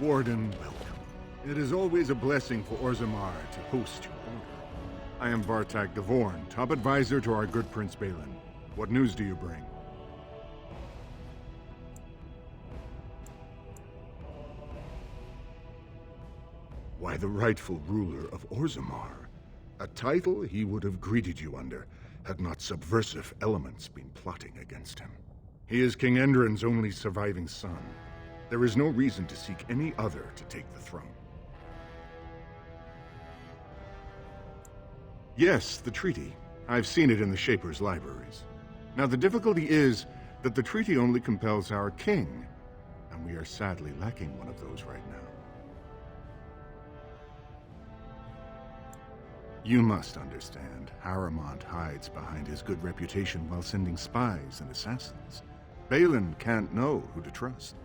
Warden, welcome. It is always a blessing for Orzammar to host your order. I am Vartak Devorn, top advisor to our good Prince Balin. What news do you bring? Why, the rightful ruler of Orzammar. A title he would have greeted you under, had not subversive elements been plotting against him. He is King Endrin's only surviving son. There is no reason to seek any other to take the throne. Yes, the treaty. I've seen it in the Shaper's libraries. Now the difficulty is that the treaty only compels our king, and we are sadly lacking one of those right now. You must understand, Harrimont hides behind his good reputation while sending spies and assassins. Balin can't know who to trust.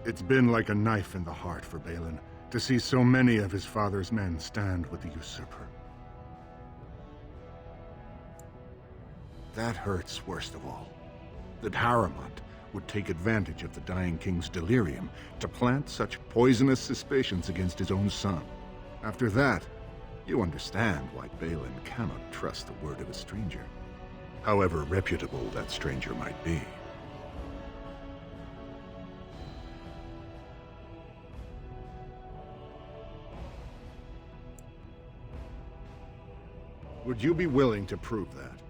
It's been like a knife in the heart for Balin to see so many of his father's men stand with the usurper. That hurts worst of all. That Harrimont would take advantage of the dying king's delirium to plant such poisonous suspicions against his own son. After that, you understand why Balin cannot trust the word of a stranger, however reputable that stranger might be. Would you be willing to prove that?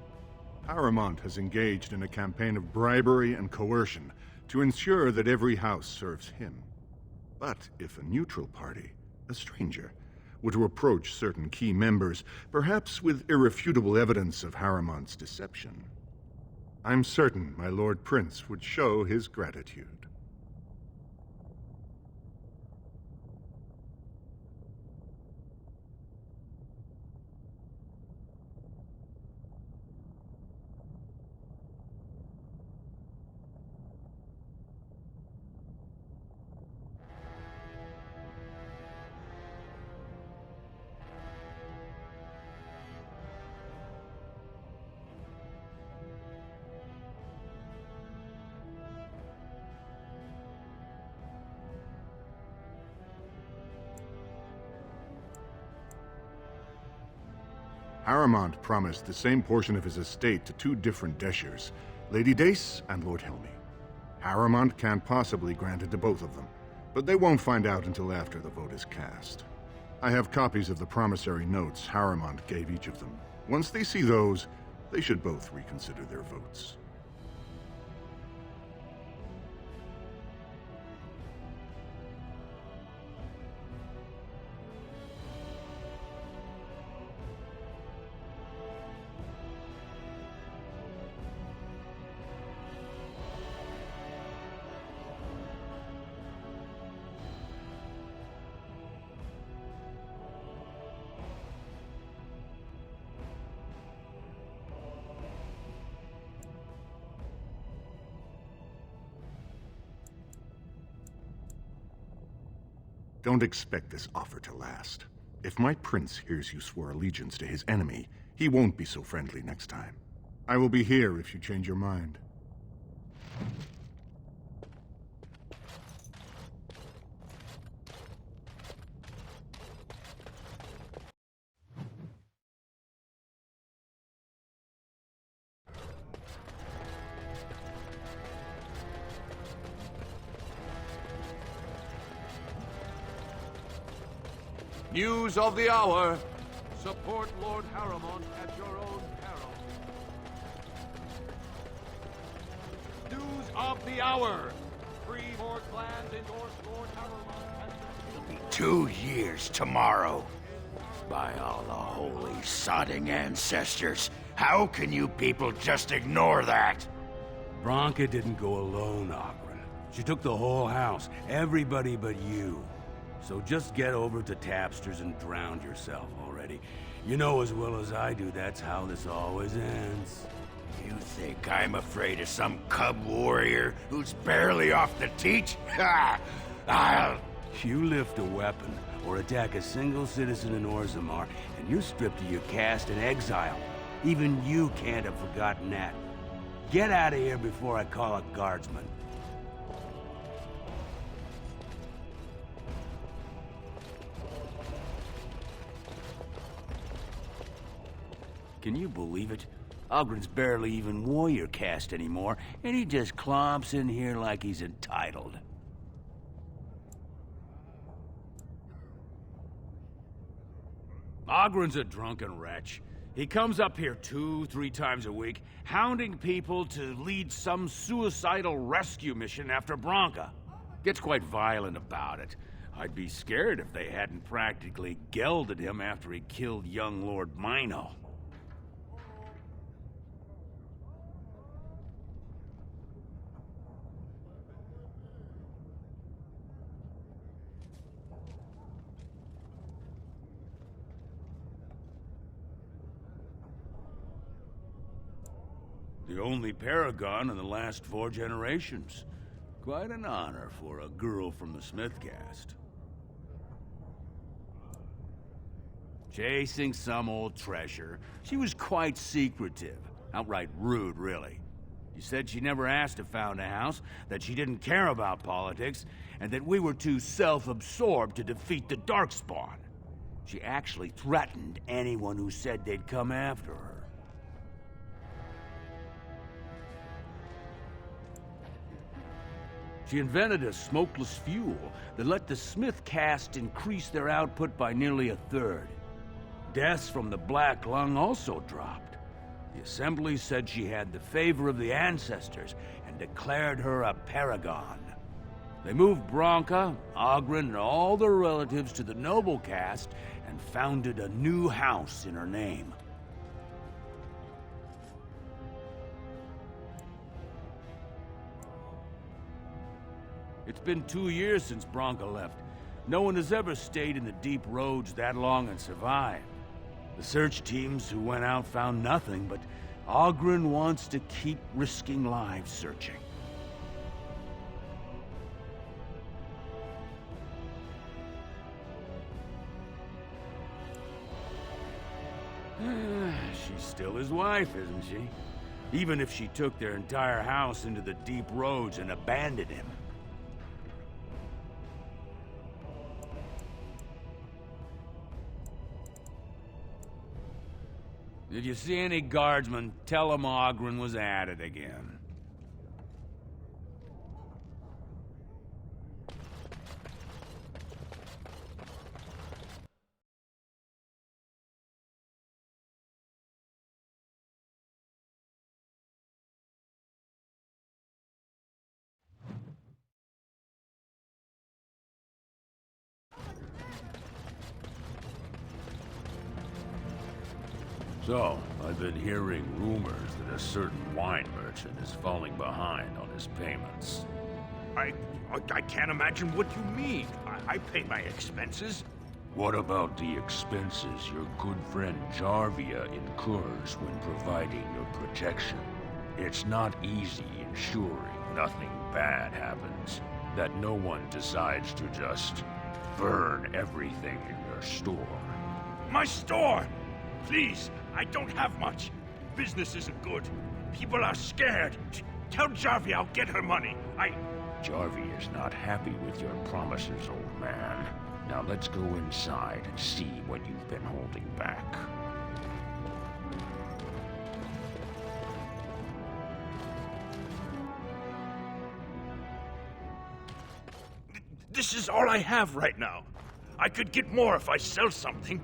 Harrimont has engaged in a campaign of bribery and coercion to ensure that every house serves him. But if a neutral party, a stranger, were to approach certain key members, perhaps with irrefutable evidence of Harrimont's deception, I'm certain my Lord Prince would show his gratitude. Harrimont promised the same portion of his estate to two different Deshers, Lady Dace and Lord Helmy. Harrimont can't possibly grant it to both of them, but they won't find out until after the vote is cast. I have copies of the promissory notes Harrimont gave each of them. Once they see those, they should both reconsider their votes. Don't expect this offer to last. If my prince hears you swore allegiance to his enemy, he won't be so friendly next time. I will be here if you change your mind. News of the hour. Support Lord Harrimont at your own peril. News of the hour. 3 more clans endorse Lord Harrimont as It'll be 2 years tomorrow. By all the holy sodding ancestors, how can you people just ignore that? Bronca didn't go alone, Ogren. She took the whole house, everybody but you. So just get over to Tapster's and drown yourself already. You know as well as I do that's how this always ends. You think I'm afraid of some cub warrior who's barely off the teat? Ha! I'll... You lift a weapon or attack a single citizen in Orzammar, and you're stripped of your caste and exiled. Even you can't have forgotten that. Get out of here before I call a guardsman. Can you believe it? Ogren's barely even warrior caste anymore, and he just clomps in here like he's entitled. Ogren's a drunken wretch. He comes up here 2-3 times a week, hounding people to lead some suicidal rescue mission after Branka. Gets quite violent about it. I'd be scared if they hadn't practically gelded him after he killed young Lord Mino. The only paragon in the last 4 generations. Quite an honor for a girl from the Smith caste. Chasing some old treasure. She was quite secretive. Outright rude, really. She said she never asked to found a house, that she didn't care about politics, and that we were too self-absorbed to defeat the Darkspawn. She actually threatened anyone who said they'd come after her. She invented a smokeless fuel that let the Smith caste increase their output by nearly 1/3. Deaths from the Black Lung also dropped. The Assembly said she had the favor of the ancestors and declared her a paragon. They moved Branka, Ogren, and all their relatives to the noble caste and founded a new house in her name. It's been 2 years since Branka left. No one has ever stayed in the deep roads that long and survived. The search teams who went out found nothing, but Ogren wants to keep risking lives searching. She's still his wife, isn't she? Even if she took their entire house into the deep roads and abandoned him. Did you see any guardsmen? Tell them Ogren was at it again. So, I've been hearing rumors that a certain wine merchant is falling behind on his payments. I can't imagine what you mean. I pay my expenses. What about the expenses your good friend Jarvia incurs when providing your protection? It's not easy ensuring nothing bad happens, that no one decides to just burn everything in your store. My store! Please, I don't have much. Business isn't good. People are scared. Tell Jarvia I'll get her money. Jarvia is not happy with your promises, old man. Now let's go inside and see what you've been holding back. This is all I have right now. I could get more if I sell something.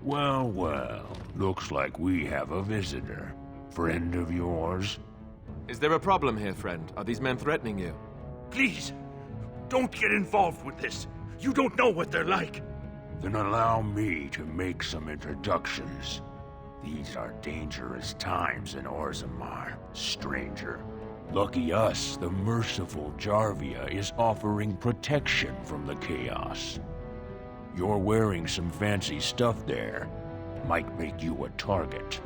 Well, well, looks like we have a visitor. Friend of yours? Is there a problem here, friend? Are these men threatening you? Please, don't get involved with this. You don't know what they're like. Then allow me to make some introductions. These are dangerous times in Orzammar, stranger. Lucky us, the merciful Jarvia is offering protection from the chaos. You're wearing some fancy stuff there. Might make you a target.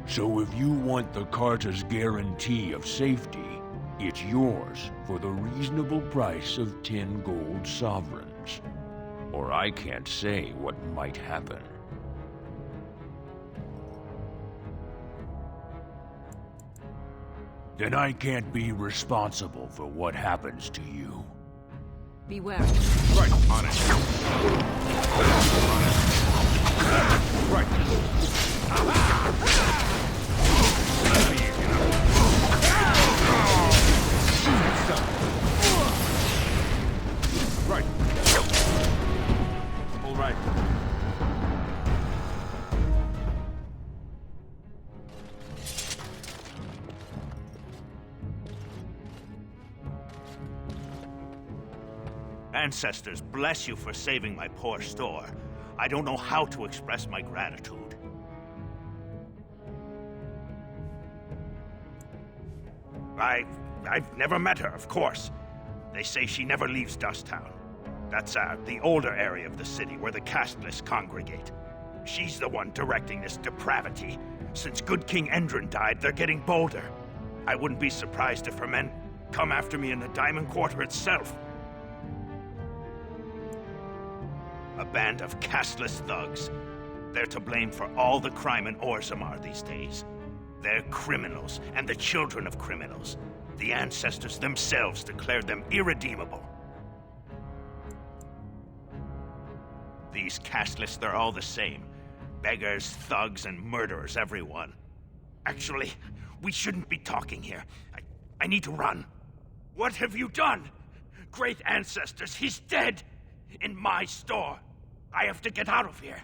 So if you want the Carta's guarantee of safety, it's yours for the reasonable price of 10 gold sovereigns. Or I can't say what might happen. Then I can't be responsible for what happens to you. Beware. Right, on it. On it. Right. All right. Ancestors, bless you for saving my poor store. I don't know how to express my gratitude. I've never met her, of course. They say she never leaves Dusttown. That's the older area of the city where the casteless congregate. She's the one directing this depravity. Since good King Endrin died, they're getting bolder. I wouldn't be surprised if her men come after me in the Diamond Quarter itself. A band of casteless thugs. They're to blame for all the crime in Orzammar these days. They're criminals, and the children of criminals. The ancestors themselves declared them irredeemable. These casteless, they're all the same. Beggars, thugs, and murderers, everyone. Actually, we shouldn't be talking here. I need to run. What have you done? Great ancestors, he's dead! In my store. I have to get out of here.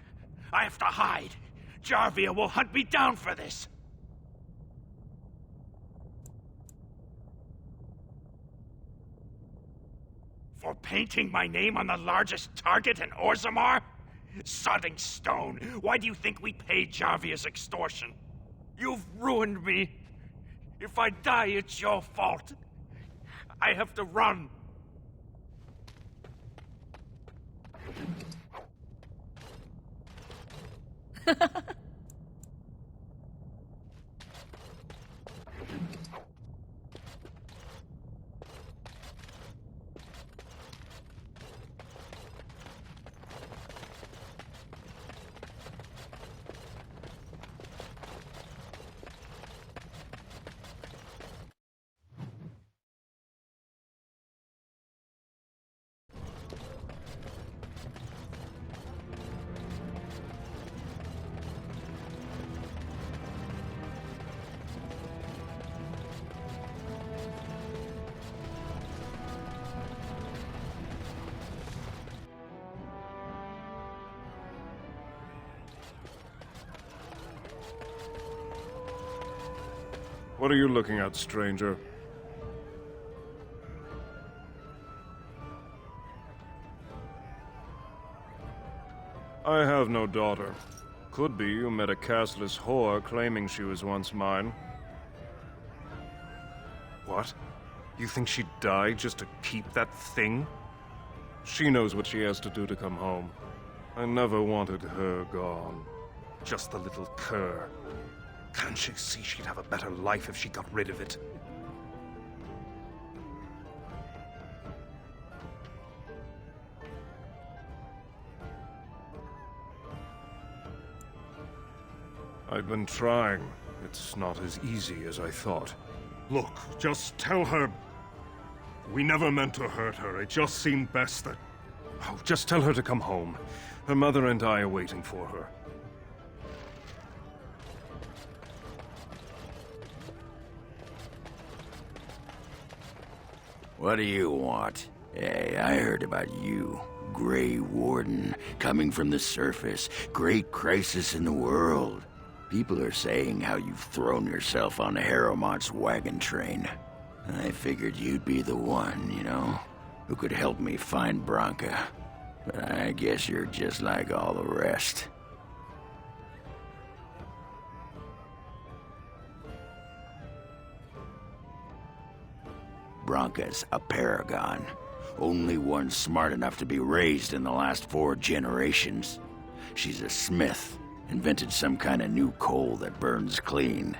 I have to hide. Jarvia will hunt me down for this. For painting my name on the largest target in Orzammar? Sodding stone, why do you think we paid Jarvia's extortion? You've ruined me. If I die, it's your fault. I have to run. What are you looking at, stranger? I have no daughter. Could be you met a castless whore claiming she was once mine. What? You think she'd die just to keep that thing? She knows what she has to do to come home. I never wanted her gone. Just the little cur. Can't she see she'd have a better life if she got rid of it? I've been trying. It's not as easy as I thought. Look, just tell her... We never meant to hurt her. It just seemed best that... Oh, just tell her to come home. Her mother and I are waiting for her. What do you want? Hey, I heard about you. Gray Warden, coming from the surface. Great crisis in the world. People are saying how you've thrown yourself on Harrowmont's wagon train. I figured you'd be the one, you know, who could help me find Branka. But I guess you're just like all the rest. Branka's a paragon. Only one smart enough to be raised in the last 4 generations. She's a smith. Invented some kind of new coal that burns clean.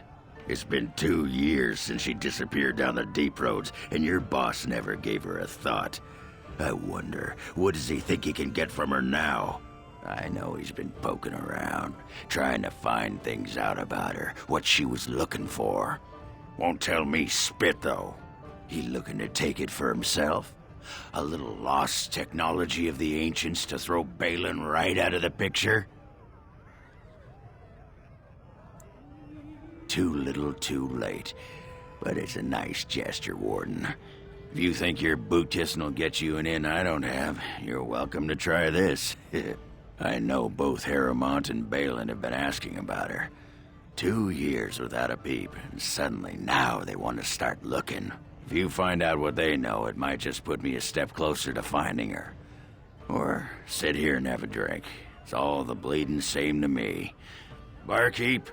It's been 2 years since she disappeared down the deep roads, and your boss never gave her a thought. I wonder, what does he think he can get from her now? I know he's been poking around, trying to find things out about her, what she was looking for. Won't tell me spit, though. He looking to take it for himself? A little lost technology of the ancients to throw Balin right out of the picture? too little too late. But it's a nice gesture, Warden. If you think your boot kissing will get you an in I don't have, you're welcome to try this. I know both Harrowmont and Balin have been asking about her. 2 years without a peep, and suddenly now they want to start looking. If you find out what they know, it might just put me a step closer to finding her. Or sit here and have a drink. It's all the bleeding same to me. Barkeep?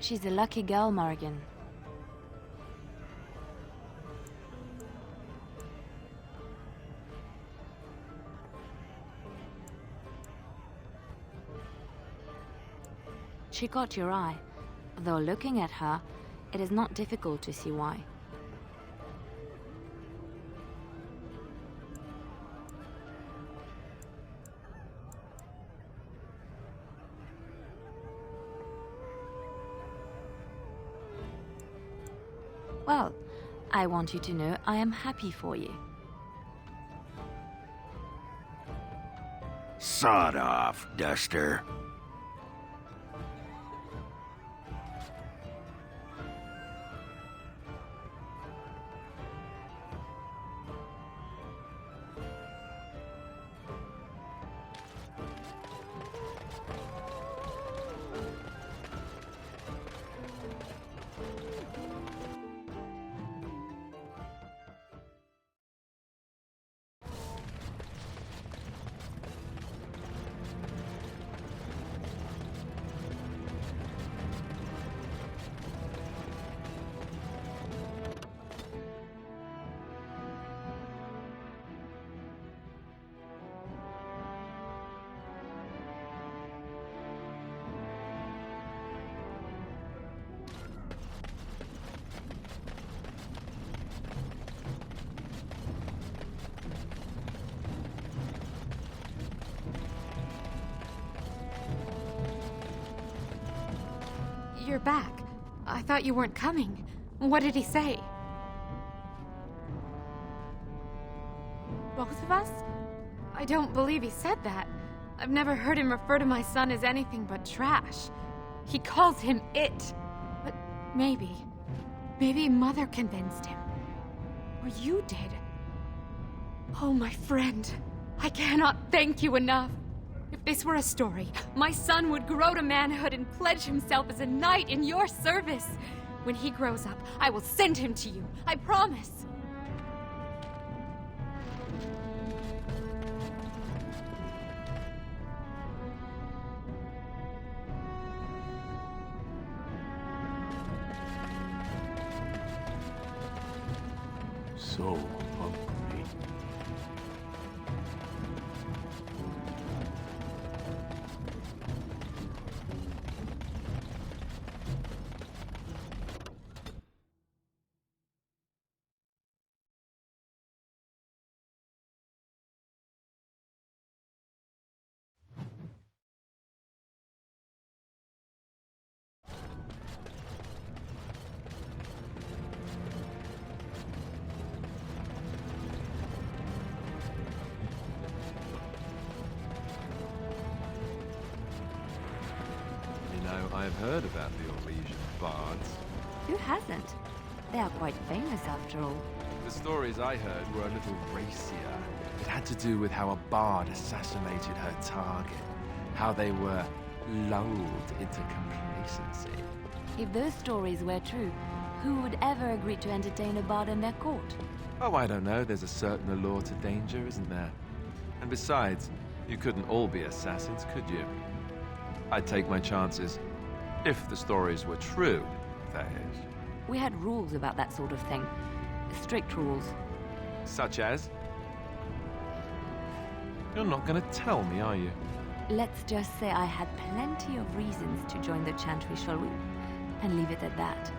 She's a lucky girl, Morrigan. She caught your eye. Though looking at her, it is not difficult to see why. Well, I want you to know I am happy for you. Sod off, Duster. You're back. I thought you weren't coming. What did he say? Both of us? I don't believe he said that. I've never heard him refer to my son as anything but trash. He calls him it. But maybe Mother convinced him. Or you did. Oh, my friend. I cannot thank you enough. If this were a story, my son would grow to manhood and pledge himself as a knight in your service. When he grows up, I will send him to you. I promise. So hungry. I've heard about the Oblivion bards. Who hasn't? They are quite famous after all. The stories I heard were a little racier. It had to do with how a bard assassinated her target, how they were lulled into complacency. If those stories were true, who would ever agree to entertain a bard in their court? Oh, I don't know. There's a certain allure to danger, isn't there? And besides, you couldn't all be assassins, could you? I'd take my chances. If the stories were true, that is. We had rules about that sort of thing. Strict rules. Such as? You're not gonna tell me, are you? Let's just say I had plenty of reasons to join the Chantry, shall we? And leave it at that.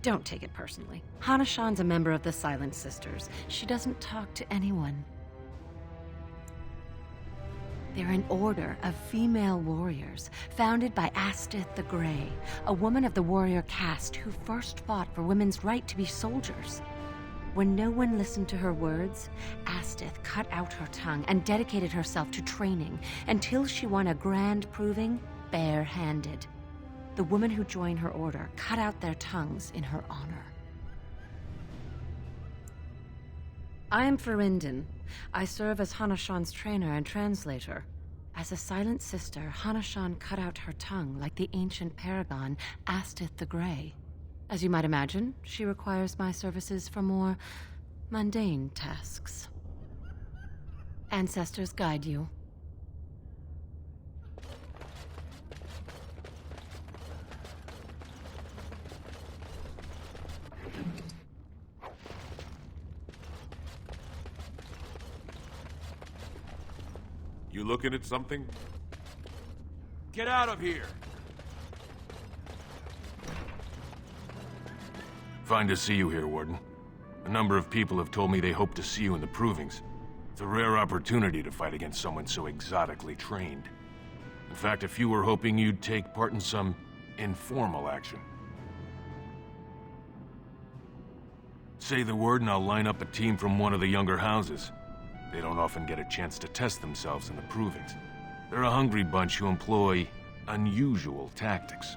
Don't take it personally. Hana-shan's a member of the Silent Sisters. She doesn't talk to anyone. They're an order of female warriors, founded by Astith the Grey, a woman of the warrior caste who first fought for women's right to be soldiers. When no one listened to her words, Astith cut out her tongue and dedicated herself to training until she won a grand proving bare-handed. The women who joined her order cut out their tongues in her honor. I am Farinden. I serve as Hana-shan's trainer and translator. As a Silent Sister, Hana-shan cut out her tongue like the ancient paragon Astith the Grey. As you might imagine, she requires my services for more mundane tasks. Ancestors guide you. You looking at something? Get out of here! Fine to see you here, Warden. A number of people have told me they hope to see you in the provings. It's a rare opportunity to fight against someone so exotically trained. In fact, a few were hoping you'd take part in some informal action. Say the word and I'll line up a team from one of the younger houses. They don't often get a chance to test themselves in the provings. They're a hungry bunch who employ unusual tactics.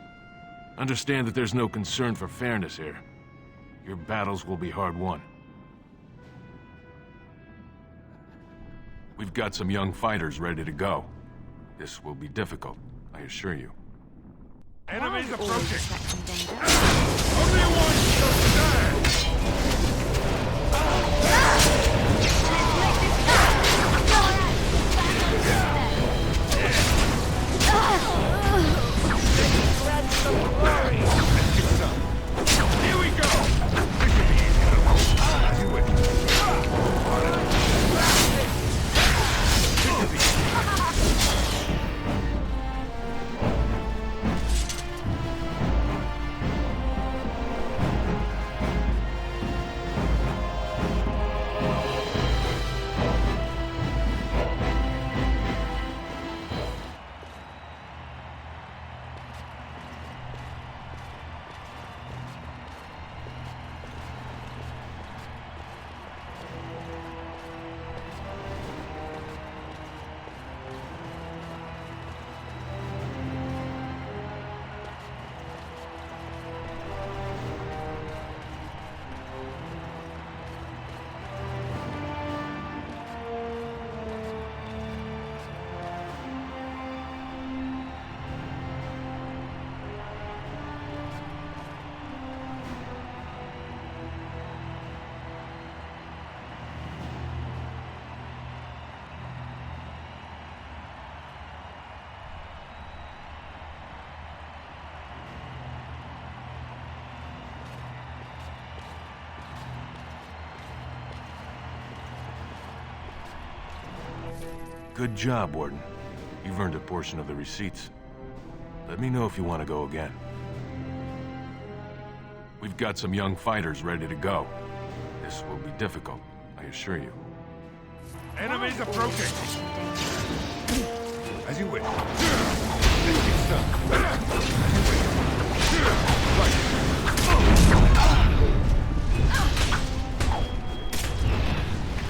Understand that there's no concern for fairness here. Your battles will be hard won. We've got some young fighters ready to go. This will be difficult, I assure you. Enemies approaching! Only one shall stand! Here we go! Good job, Warden. You've earned a portion of the receipts. Let me know if you want to go again. We've got some young fighters ready to go. This will be difficult, I assure you. Enemies approaching! As you wish.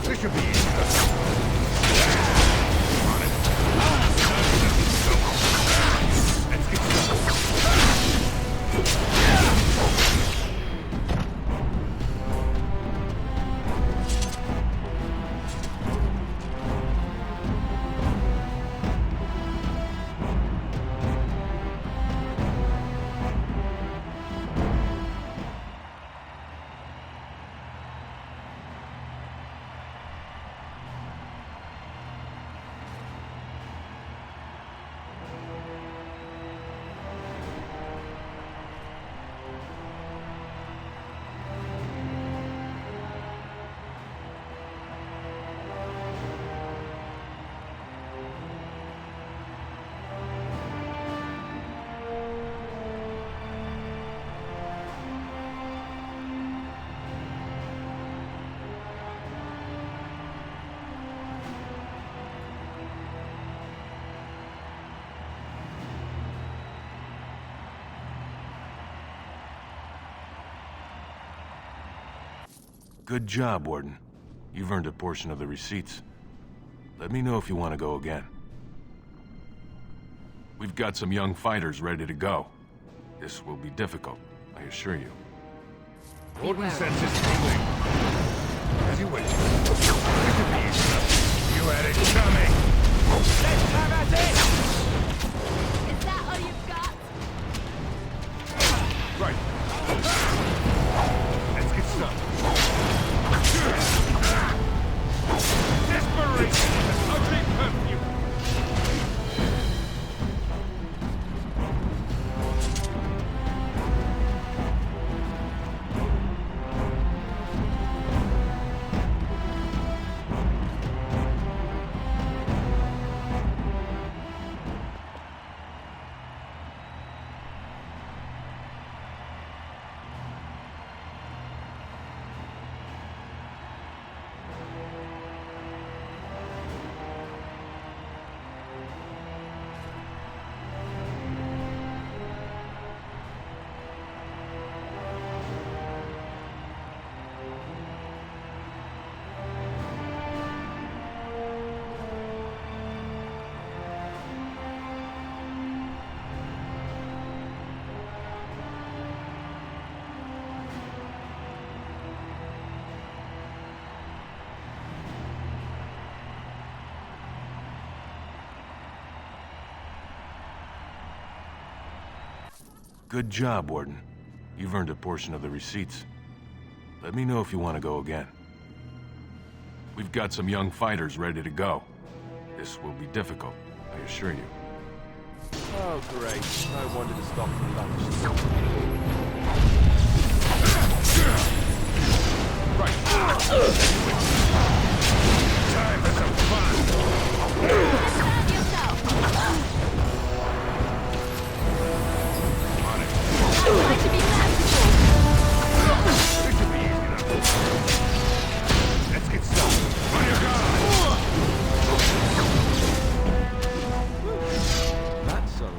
This should be easy. Good job, Warden. You've earned a portion of the receipts. Let me know if you want to go again. We've got some young fighters ready to go. This will be difficult, I assure you. Warden senses tingling. As you wish. You had it coming. Let's have at it! Is that all you've got? Right. Let's get started. Desperation is an ugly perfume. Good job, Warden. You've earned a portion of the receipts. Let me know if you want to go again. We've got some young fighters ready to go. This will be difficult, I assure you. Oh, great. No wonder to stop for lunch. Right. Time for some fun. Defend yourself! On it. Try to be merciful! This should be easy enough. Let's get started. On your guard! That's subtle.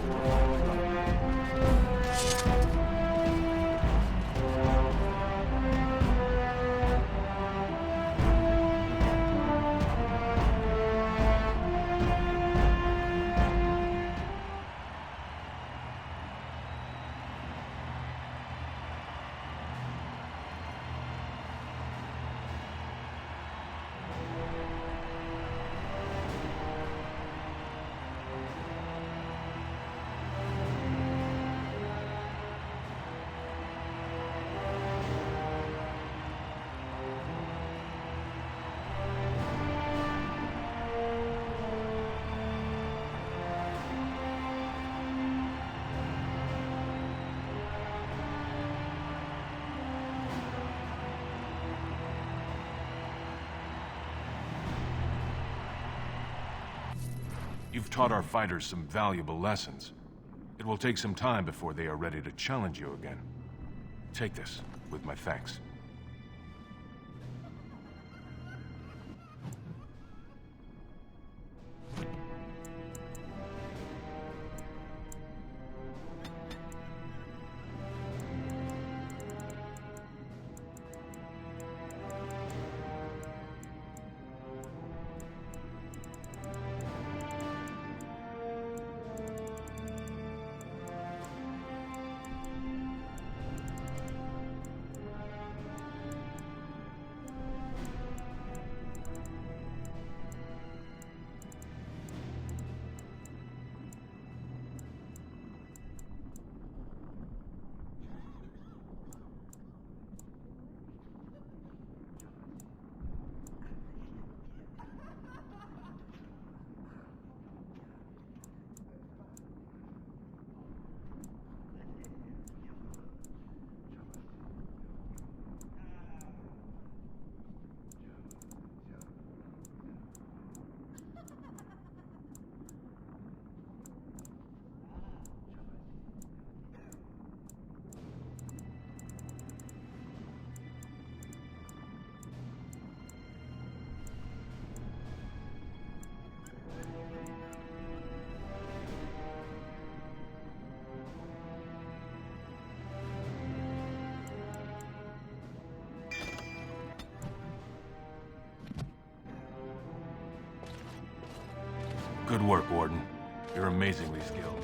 You've taught our fighters some valuable lessons. It will take some time before they are ready to challenge you again. Take this, with my thanks. Good work, Warden. You're amazingly skilled.